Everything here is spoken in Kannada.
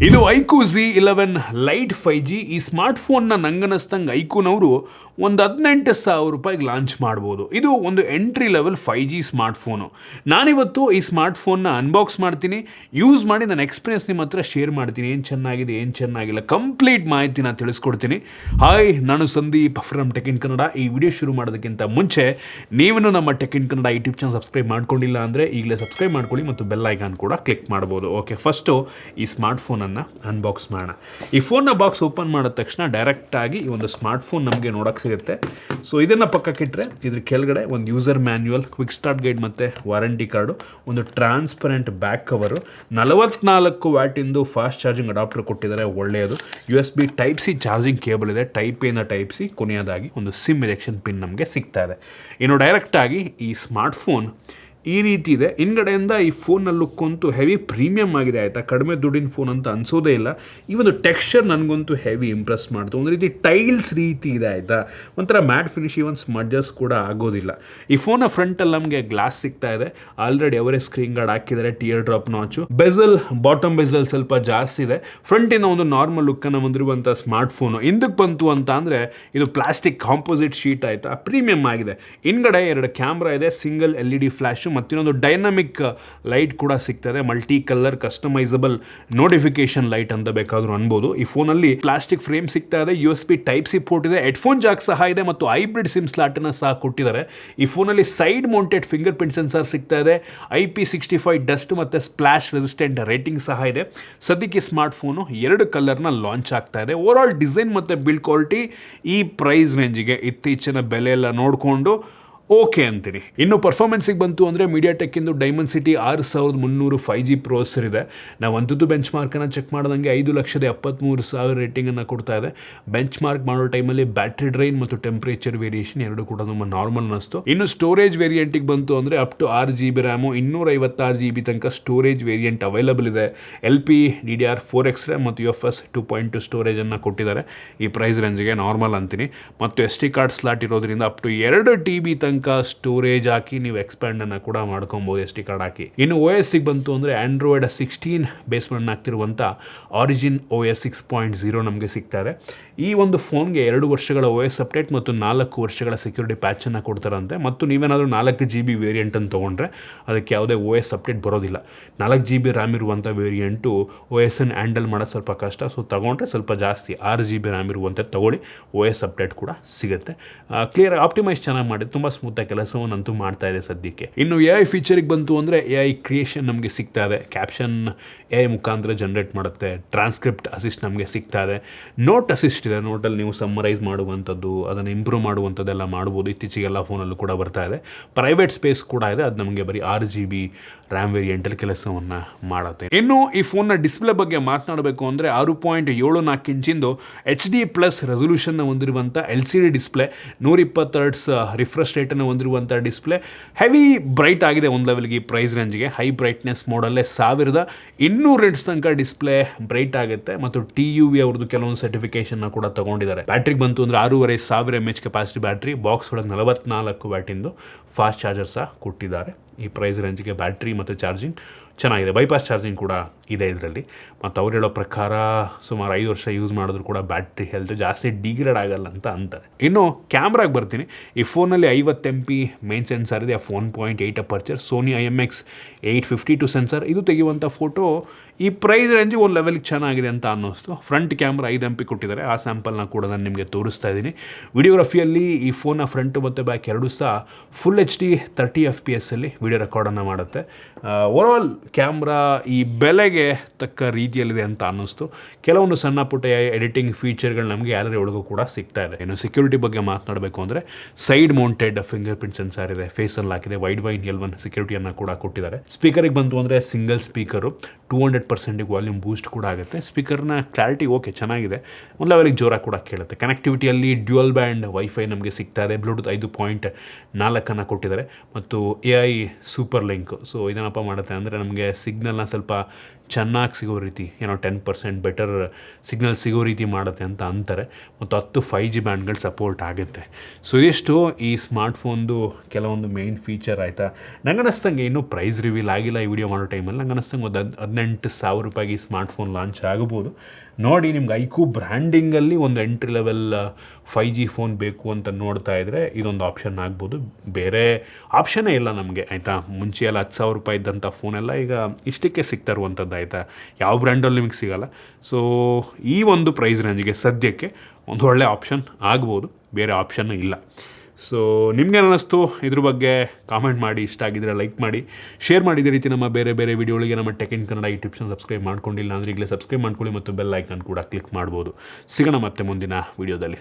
ಇದು ಐಕ್ಯೂ Z11 ಲೈಟ್ 5G. ಈ ಸ್ಮಾರ್ಟ್ ಫೋನ್ನ ನಂಗನಸ್ತಂಗೆ ಐಕ್ಯೂನವರು ಒಂದು 18,000 ರೂಪಾಯಿಗೆ ಲಾಂಚ್ ಮಾಡ್ಬೋದು. ಇದು ಒಂದು entry level 5G smart phone. ನಾನಿವತ್ತು ಈ ಸ್ಮಾರ್ಟ್ ಫೋನ್ನ ಅನ್ಬಾಕ್ಸ್ ಮಾಡ್ತೀನಿ, ಯೂಸ್ ಮಾಡಿ ನನ್ನ ಎಕ್ಸ್ಪೀರಿಯನ್ಸ್ ನಿಮ್ಮ ಹತ್ರ ಶೇರ್ ಮಾಡ್ತೀನಿ. ಏನು ಚೆನ್ನಾಗಿದೆ, ಏನು ಚೆನ್ನಾಗಿಲ್ಲ, ಕಂಪ್ಲೀಟ್ ಮಾಹಿತಿನ ತಿಳಿಸ್ಕೊಡ್ತೀನಿ. ಹಾಯ್, ನಾನು Sandeep from tech in Kannada. ಈ ವಿಡಿಯೋ ಶುರು ಮಾಡೋದಕ್ಕಿಂತ ಮುಂಚೆ ನೀವೇನು ನಮ್ಮ tech in Kannada YouTube channel subscribe ಮಾಡ್ಕೊಂಡಿಲ್ಲ ಅಂದರೆ ಈಗಲೇ ಸಬ್ಸ್ಕ್ರೈಬ್ ಮಾಡ್ಕೊಳ್ಳಿ ಮತ್ತು ಬೆಲ್ ಐಕಾನ್ ಕೂಡ ಕ್ಲಿಕ್ ಮಾಡ್ಬೋದು. ಓಕೆ, ಫಸ್ಟು ಈ ಸ್ಮಾರ್ಟ್ ಫೋನನ್ನು ಅನ್ಬಾಕ್ಸ್ ಮಾಡೋಣ. ಈ ಫೋನ್ನ ಬಾಕ್ಸ್ ಓಪನ್ ಮಾಡಿದ ತಕ್ಷಣ ಡೈರೆಕ್ಟಾಗಿ ಈ ಒಂದು ಸ್ಮಾರ್ಟ್ ಫೋನ್ ನಮಗೆ ನೋಡೋಕ್ಕೆ ಸಿಗುತ್ತೆ. ಸೊ ಇದನ್ನು ಪಕ್ಕಕ್ಕಿಟ್ಟರೆ ಇದ್ರ ಕೆಳಗಡೆ ಒಂದು user manual, quick start guide ಮತ್ತು ವಾರಂಟಿ ಕಾರ್ಡು, ಒಂದು ಟ್ರಾನ್ಸ್ಪರೆಂಟ್ ಬ್ಯಾಕ್ ಕವರು, 44 ವ್ಯಾಟಿಂದು ಫಾಸ್ಟ್ ಚಾರ್ಜಿಂಗ್ ಅಡಾಪ್ಟರ್ ಕೊಟ್ಟಿದ್ದಾರೆ, ಒಳ್ಳೆಯದು. USB Type-C ಚಾರ್ಜಿಂಗ್ ಕೇಬಲ್ ಇದೆ, Type-A ಇಂದ Type-C, ಕೊನೆಯದಾಗಿ ಒಂದು ಸಿಮ್ ಎಜೆಕ್ಷನ್ ಪಿನ್ ನಮಗೆ ಸಿಗ್ತಾ ಇದೆ. ಇನ್ನು ಡೈರೆಕ್ಟಾಗಿ ಈ ಸ್ಮಾರ್ಟ್ ಫೋನ್ ಈ ರೀತಿ ಇದೆ. ಹಿಂದ್ಗಡೆಯಿಂದ ಈ ಫೋನ್ನ ಲುಕ್ ಅಂತೂ ಹೆವಿ ಪ್ರೀಮಿಯಮ್ ಆಗಿದೆ, ಆಯಿತಾ. ಕಡಿಮೆ ದುಡ್ಡಿನ ಫೋನ್ ಅಂತ ಅನಿಸೋದೇ ಇಲ್ಲ. ಈ ಒಂದು ಟೆಕ್ಸ್ಚರ್ ನನಗಂತೂ ಹೆವಿ ಇಂಪ್ರೆಸ್ ಮಾಡ್ತು. ಒಂದು ರೀತಿ ಟೈಲ್ಸ್ ರೀತಿ ಇದೆ, ಆಯಿತಾ. ಒಂಥರ ಮ್ಯಾಟ್ ಫಿನಿಶ್, ಇವನ್ ಸ್ಮಡ್ಜಸ್ ಕೂಡ ಆಗೋದಿಲ್ಲ. ಈ ಫೋನ್ನ ಫ್ರಂಟಲ್ಲಿ ನಮಗೆ ಗ್ಲಾಸ್ ಸಿಗ್ತಾ ಇದೆ. ಆಲ್ರೆಡಿ ಅವರೇ ಸ್ಕ್ರೀನ್ ಗಾರ್ಡ್ ಹಾಕಿದ್ದಾರೆ, ಟಿಯರ್ ಡ್ರಾಪ್ ನಾಚು, ಬೆಸಲ್, ಬಾಟಮ್ ಬೆಸಲ್ ಸ್ವಲ್ಪ ಜಾಸ್ತಿ ಇದೆ. ಫ್ರಂಟಿನ ಒಂದು ನಾರ್ಮಲ್ ಲುಕ್ಕನ್ನು ಹೊಂದಿರುವಂಥ ಸ್ಮಾರ್ಟ್ ಫೋನು. ಹಿಂದಕ್ಕೆ ಬಂತು ಅಂತ ಅಂದರೆ ಇದು ಪ್ಲಾಸ್ಟಿಕ್ ಕಾಂಪೋಸಿಟ್ ಶೀಟ್, ಆಯಿತಾ, ಪ್ರೀಮಿಯಮ್ ಆಗಿದೆ. ಹಿಂದ್ಗಡೆ 2 ಕ್ಯಾಮ್ರಾ ಇದೆ, ಸಿಂಗಲ್ LED ಫ್ಲ್ಯಾಶು, ಮತ್ತಿನ್ನೊಂದು ಡೈನಮಿಕ್ ಲೈಟ್ ಕೂಡ ಸಿಗ್ತದೆ, multi colour customisable notification light ಅಂತ ಬೇಕಾದರೂ ಅನ್ಬೋದು. ಈ ಫೋನಲ್ಲಿ ಪ್ಲಾಸ್ಟಿಕ್ ಫ್ರೇಮ್ ಸಿಗ್ತಾ ಇದೆ, USB Type-C ಪೋರ್ಟ್ ಇದೆ, ಹೆಡ್ಫೋನ್ ಜಾಕ್ ಸಹ ಇದೆ ಮತ್ತು ಹೈಬ್ರಿಡ್ ಸಿಮ್ ಸ್ಲಾಟನ್ನು ಸಹ ಕೊಟ್ಟಿದ್ದಾರೆ. ಈ ಫೋನಲ್ಲಿ side mounted finger print sensor ಸಿಗ್ತಾ ಇದೆ, IP65 ಡಸ್ಟ್ ಮತ್ತು ಸ್ಪ್ಲಾಶ್ ರೆಸಿಸ್ಟೆಂಟ್ ರೇಟಿಂಗ್ ಸಹ ಇದೆ. ಸದ್ಯಕ್ಕೆ ಸ್ಮಾರ್ಟ್ ಫೋನು 2 ಕಲರ್ನ ಲಾಂಚ್ ಆಗ್ತಾ ಇದೆ. ಓವರ್ ಆಲ್ ಡಿಸೈನ್ ಮತ್ತು ಬಿಲ್ಡ್ ಕ್ವಾಲಿಟಿ ಈ ಪ್ರೈಸ್ ರೇಂಜಿಗೆ ಇತ್ತೀಚಿನ ಬೆಲೆ ಎಲ್ಲ ನೋಡಿಕೊಂಡು ಓಕೆ ಅಂತೀನಿ. ಇನ್ನು ಪರ್ಫಾರ್ಮೆನ್ಸಿಗೆ ಬಂತು ಅಂದರೆ ಮೀಡಿಯಾಟೆಕ್ಕಿಂದು ಡೈಮಂಡ್-ಸಿಟಿ 6300 5G ಪ್ರೊಸೆಸರ್ ಇದೆ. ನಾವು ಅಂತದ್ದು ಬೆಂಚ್ ಮಾರ್ಕನ್ನು ಚೆಕ್ ಮಾಡಿದಂಗೆ 5,73,000 ರೇಟಿಂಗನ್ನು ಕೊಡ್ತಾ ಇದೆ. ಬೆಂಚ್ ಮಾರ್ಕ್ ಮಾಡೋ ಟೈಮಲ್ಲಿ ಬ್ಯಾಟ್ರಿ ಡ್ರೈನ್ ಮತ್ತು ಟೆಂಪ್ರೇಚರ್ ವೇರಿಯೇಷನ್ ಎರಡು ಕೂಡ ನಮ್ಮ ನಾರ್ಮಲ್ ಅನ್ನಿಸ್ತು. ಇನ್ನು ಸ್ಟೋರೇಜ್ ವೇರಿಯಂಟಿಗೆ ಬಂತು ಅಂದರೆ up to 6GB RAM, 256GB ತನಕ ಸ್ಟೋರೇಜ್ ವೇರಿಯಂಟ್ ಅವೈಲಬಲ್ ಇದೆ. LPDDR4X ರ್ಯಾಮ್ ಮತ್ತು UFS 2.2 ಸ್ಟೋರೇಜನ್ನು ಕೊಟ್ಟಿದ್ದಾರೆ. ಈ ಪ್ರೈಸ್ ರೇಂಜಿಗೆ ನಾರ್ಮಲ್ ಅಂತೀನಿ. ಮತ್ತು SD ಕಾರ್ಡ್ ಸ್ಲಾಟ್ ಇರೋದ್ರಿಂದ ಅಪ್ ಟು 2TB ತನಕ ಸ್ಟೋರೇಜ್ ಹಾಕಿ ನೀವು ಎಕ್ಸ್ಪ್ಯಾಂಡನ್ನು ಕೂಡ ಮಾಡ್ಕೊಬೋದು SD ಕಾರ್ಡ್ ಹಾಕಿ. ಇನ್ನು OS-ಗೆ ಬಂತು ಅಂದರೆ ಆಂಡ್ರಾಯ್ಡ್ 16 ಬೇಸ್ ರನ್ ಆಗ್ತಿರುವಂಥ Origin OS 6.0 ನಮಗೆ ಸಿಗ್ತಾರೆ. ಈ ಒಂದು ಫೋನ್ಗೆ 2 ವರ್ಷಗಳ OS ಅಪ್ಡೇಟ್ ಮತ್ತು 4 ವರ್ಷಗಳ ಸೆಕ್ಯೂರಿಟಿ ಪ್ಯಾಚನ್ನು ಕೊಡ್ತಾರಂತೆ. ಮತ್ತು ನೀವೇನಾದರೂ 4GB ವೇರಿಯಂಟನ್ನು ತೊಗೊಂಡ್ರೆ ಅದಕ್ಕೆ ಯಾವುದೇ OS ಅಪ್ಡೇಟ್ ಬರೋದಿಲ್ಲ. 4GB ರ್ಯಾಮ್ ಇರುವಂಥ ವೇರಿಯಂಟು OS-ಅನ್ನು ಹ್ಯಾಂಡಲ್ ಮಾಡೋದು ಸ್ವಲ್ಪ ಕಷ್ಟ. ಸೊ ತೊಗೊಂಡ್ರೆ ಸ್ವಲ್ಪ ಜಾಸ್ತಿ 6GB ರ್ಯಾಮ್ ಇರುವಂಥ ತೊಗೊಳ್ಳಿ, OS ಅಪ್ಡೇಟ್ ಕೂಡ ಸಿಗುತ್ತೆ. ಕ್ಲಿಯರ್ ಆಪ್ಟಿಮೈಸ್ ಚೆನ್ನಾಗಿ ಮಾಡಿ ತುಂಬ ಸ್ಮೂತಾಗಿ ಕೆಲಸವನ್ನಂತೂ ಮಾಡ್ತಾ ಇದೆ ಸದ್ಯಕ್ಕೆ. ಇನ್ನು AI ಫೀಚರಿಗೆ ಬಂತು ಅಂದರೆ AI ಕ್ರಿಯೇಷನ್ ನಮಗೆ ಸಿಗ್ತಾ ಇದೆ. ಕ್ಯಾಪ್ಷನ್ AI ಮುಖಾಂತರ ಜನರೇಟ್ ಮಾಡುತ್ತೆ. ಟ್ರಾನ್ಸ್ಕ್ರಿಪ್ಟ್ ಅಸಿಸ್ಟ್ ನಮಗೆ ಸಿಗ್ತಾ ಇದೆ. ನೋಟ್ ಅಸಿಸ್ಟ್ ಇದೆ, ನೋಟಲ್ಲಿ ನೀವು ಸಮ್ಮರೈಸ್ ಮಾಡುವಂಥದ್ದು, ಅದನ್ನು ಇಂಪ್ರೂವ್ ಮಾಡುವಂಥದ್ದೆಲ್ಲ ಮಾಡ್ಬೋದು. ಇತ್ತೀಚೆಗೆಲ್ಲ ಫೋನಲ್ಲೂ ಕೂಡ ಬರ್ತಾ ಇದೆ. ಪ್ರೈವೇಟ್ ಸ್ಪೇಸ್ ಕೂಡ ಇದೆ, ಅದು ನಮಗೆ ಬರೀ 6GB ರ್ಯಾಮ್ ವೇರಿಯಂಟಲ್ಲಿ ಕೆಲಸವನ್ನು ಮಾಡುತ್ತೆ. ಇನ್ನು ಈ ಫೋನ್ನ ಡಿಸ್ಪ್ಲೇ ಬಗ್ಗೆ ಮಾತನಾಡಬೇಕು ಅಂದರೆ 6.74 ಇಂಚಿಂದು HD+ ರೆಸೊಲ್ಯೂಷನ್ನ ಹೊಂದಿರುವಂಥ LCD ಡಿಸ್ಪ್ಲೇ, 120 Hz ರಿಫ್ರೆಶ್ ರೇಟನ್ನು ಹೊಂದಿರುವಂಥ ಡಿಸ್ಪ್ಲೇ, ಹೆವಿ ಬ್ರೈಟ್ ಆಗಿದೆ ಒಂದು ಲೆವೆಲ್ಗೆ. ಈ ಪ್ರೈಸ್ ರೇಂಜ್ಗೆ ಹೈ ಬ್ರೈಟ್ನೆಸ್ ಮೋಡಲ್ಲೇ 1200 nits ತನಕ ಡಿಸ್ಪ್ಲೇ ಬ್ರೈಟ್ ಆಗುತ್ತೆ. ಮತ್ತು TUV ಅವ್ರದ್ದು ಕೆಲವೊಂದು ಸರ್ಟಿಫಿಕೇಶನ್ನ ಕೂಡ ತಗೊಂಡಿದ್ದಾರೆ. ಬ್ಯಾಟ್ರಿಗೆ ಬಂತು ಅಂದರೆ 6500 mAh ಕೆಪಾಸಿಟಿ ಬ್ಯಾಟ್ರಿ, ಬಾಕ್ಸ್ ಒಳಗೆ 44 ವ್ಯಾಟಿಂದು ಫಾಸ್ಟ್ ಚಾರ್ಜರ್ ಸಹ ಕೊಟ್ಟಿದ್ದಾರೆ. ಈ ಪ್ರೈಸ್ ರೇಂಜ್ಗೆ ಬ್ಯಾಟ್ರಿ ಮತ್ತು ಚಾರ್ಜಿಂಗ್ ಚೆನ್ನಾಗಿದೆ. ಬೈಪಾಸ್ ಚಾರ್ಜಿಂಗ್ ಕೂಡ ಇದೆ ಇದರಲ್ಲಿ. ಮತ್ತು ಅವ್ರು ಹೇಳೋ ಪ್ರಕಾರ ಸುಮಾರು 5 ವರ್ಷ ಯೂಸ್ ಮಾಡಿದ್ರು ಕೂಡ ಬ್ಯಾಟ್ರಿ ಹೆಲ್ತ್ ಜಾಸ್ತಿ ಡಿಗ್ರೇಡ್ ಆಗಲ್ಲ ಅಂತ ಅಂತಾರೆ. ಇನ್ನು ಕ್ಯಾಮ್ರಾಗೆ ಬರ್ತೀನಿ. ಈ ಫೋನಲ್ಲಿ 50 MP ಮೇನ್ ಸೆನ್ಸರ್ ಇದೆ, 1.8 ಅಪರ್ಚರ್, ಸೋನಿ IMX 852 ಸೆನ್ಸರ್. ಇದು ತೆಗೆಯುವಂಥ ಫೋಟೋ ಈ ಪ್ರೈಸ್ ರೇಂಜಿಗೆ ಒಂದು ಲೆವೆಲ್ಗೆ ಚೆನ್ನಾಗಿದೆ ಅಂತ ಅನ್ನಿಸ್ತು. ಫ್ರಂಟ್ ಕ್ಯಾಮ್ರಾ 5 MP ಕೊಟ್ಟಿದ್ದಾರೆ. ಆ ಸ್ಯಾಂಪಲ್ನ ಕೂಡ ನಾನು ನಿಮಗೆ ತೋರಿಸ್ತಾ ಇದ್ದೀನಿ. ವಿಡಿಯೋಗ್ರಫಿಯಲ್ಲಿ ಈ ಫೋನ್ನ ಫ್ರಂಟ್ ಮತ್ತು ಬ್ಯಾಕ್ ಎರಡೂ ಸಹ ಫುಲ್ HD 30 FPS ಅಲ್ಲಿ ವಿಡಿಯೋ ರೆಕಾರ್ಡನ್ನು ಮಾಡುತ್ತೆ. ಓವರಾಲ್ ಕ್ಯಾಮ್ರಾ ಈ ಬೆಲೆಗೆ ತಕ್ಕ ರೀತಿಯಲ್ಲಿದೆ ಅಂತ ಅನ್ನಿಸ್ತು. ಕೆಲವೊಂದು ಸಣ್ಣ ಪುಟ್ಟ ಎಡಿಟಿಂಗ್ ಫೀಚರ್ಗಳು ನಮಗೆ ಗ್ಯಾಲರಿ ಒಳಗೂ ಕೂಡ ಸಿಗ್ತಾ ಇದೆ. ಇನ್ನು ಸೆಕ್ಯೂರಿಟಿ ಬಗ್ಗೆ ಮಾತನಾಡಬೇಕು ಅಂದರೆ side mounted finger print sensor ಇದೆ, ಫೇಸಲ್ಲಿ ಹಾಕಿದೆ, ವೈಡ್ ವೈನ್ L1 ಸೆಕ್ಯೂರಿಟಿಯನ್ನು ಕೂಡ ಕೊಟ್ಟಿದ್ದಾರೆ. ಸ್ಪೀಕರಿಗೆ ಬಂತು ಅಂದರೆ ಸಿಂಗಲ್ ಸ್ಪೀಕರು, 200% ವಾಲ್ಯೂಮ್ ಬೂಸ್ಟ್ ಕೂಡ ಆಗುತ್ತೆ. ಸ್ಪೀಕರ್ನ ಕ್ಲಾರಿಟಿ ಓಕೆ ಚೆನ್ನಾಗಿದೆ, ಒಂದು ಲೆವೆಲಿಗೆ ಜೋರಾಗಿ ಕೂಡ ಕೇಳುತ್ತೆ. ಕನೆಕ್ಟಿವಿಟಿಯಲ್ಲಿ ಡ್ಯುಯಲ್ ಬ್ಯಾಂಡ್ ವೈಫೈ ನಮಗೆ ಸಿಗ್ತಾ ಇದೆ. ಬ್ಲೂಟೂತ್ 5.4 ಕೊಟ್ಟಿದ್ದಾರೆ ಮತ್ತು AI ಸೂಪರ್ ಲಿಂಕ್. ಸೊ ಇದೇನಪ್ಪ ಮಾಡುತ್ತೆ ಅಂದರೆ ನಮಗೆ ಸಿಗ್ನಲ್ನ ಸ್ವಲ್ಪ ಚೆನ್ನಾಗಿ ಸಿಗೋ ರೀತಿ ಏನೋ 10% ಬೆಟರ್ ಸಿಗ್ನಲ್ ಸಿಗೋ ರೀತಿ ಮಾಡುತ್ತೆ ಅಂತ ಅಂತಾರೆ. ಮತ್ತು 10 5G ಬ್ಯಾಂಡ್ಗಳು ಸಪೋರ್ಟ್ ಆಗುತ್ತೆ. ಸೊ ಇಷ್ಟು ಈ ಸ್ಮಾರ್ಟ್ಫೋನ್ದು ಕೆಲವೊಂದು ಮೇಯ್ನ್ ಫೀಚರ್ ಆಯಿತಾ. ನಂಗೆ ಅನ್ನಿಸ್ತಂಗೆ ಇನ್ನೂ ಪ್ರೈಸ್ ರಿವೀಲ್ ಆಗಿಲ್ಲ ಈ ವಿಡಿಯೋ ಮಾಡೋ ಟೈಮಲ್ಲಿ. ನಂಗೆ ಅನ್ನಿಸ್ತಂಗೆ ಒಂದು 18,000 ರೂಪಾಯಿಗೆ ಈ ಸ್ಮಾರ್ಟ್ಫೋನ್ ಲಾಂಚ್ ಆಗ್ಬೋದು. ನೋಡಿ, ನಿಮ್ಗೆ ಐಕ್ಯೂ ಬ್ರ್ಯಾಂಡಿಂಗಲ್ಲಿ ಒಂದು ಎಂಟ್ರಿ ಲೆವೆಲ್ 5G ಫೋನ್ ಬೇಕು ಅಂತ ನೋಡ್ತಾ ಇದ್ದರೆ ಇದೊಂದು ಆಪ್ಷನ್ ಆಗ್ಬೋದು. ಬೇರೆ ಆಪ್ಷನ್ನೇ ಇಲ್ಲ ನಮಗೆ ಆಯಿತಾ. ಮುಂಚೆ ಎಲ್ಲ 10,000 ರೂಪಾಯಿ ಇದ್ದಂಥ ಫೋನೆಲ್ಲ ಈಗ ಇಷ್ಟಕ್ಕೆ ಸಿಗ್ತಾ ಇರುವಂಥದ್ದು ಆಯಿತಾ. ಯಾವ ಬ್ರ್ಯಾಂಡಲ್ಲಿ ನಿಮಗೆ ಸಿಗೋಲ್ಲ. ಸೊ ಈ ಒಂದು ಪ್ರೈಸ್ ರೇಂಜ್ಗೆ ಸದ್ಯಕ್ಕೆ ಒಂದು ಒಳ್ಳೆ ಆಪ್ಷನ್ ಆಗ್ಬೋದು, ಬೇರೆ ಆಪ್ಷನ್ ಇಲ್ಲ. ಸೊ ನಿಮ್ಗೇನು ಅನ್ನಿಸ್ತು ಇದ್ರ ಬಗ್ಗೆ ಕಾಮೆಂಟ್ ಮಾಡಿ. ಇಷ್ಟ ಆಗಿದ್ದರೆ ಲೈಕ್ ಮಾಡಿ, ಶೇರ್ ಮಾಡಿದ ರೀತಿ ನಮ್ಮ ಬೇರೆ ಬೇರೆ ವಿಡಿಯೋಗಳಿಗೆ ನಮ್ಮ tech in Kannada YouTube channel subscribe ಮಾಡ್ಕೊಂಡಿಲ್ಲ ಅಂದರೆ ಈಗಲೇ ಸಬ್ಸ್ಕ್ರೈಬ್ ಮಾಡ್ಕೊಳ್ಳಿ ಮತ್ತು ಬೆಲ್ ಐಕಾನ್ ಕೂಡ ಕ್ಲಿಕ್ ಮಾಡ್ಬೋದು. ಸಿಗೋಣ ಮತ್ತೆ ಮುಂದಿನ ವಿಡಿಯೋದಲ್ಲಿ.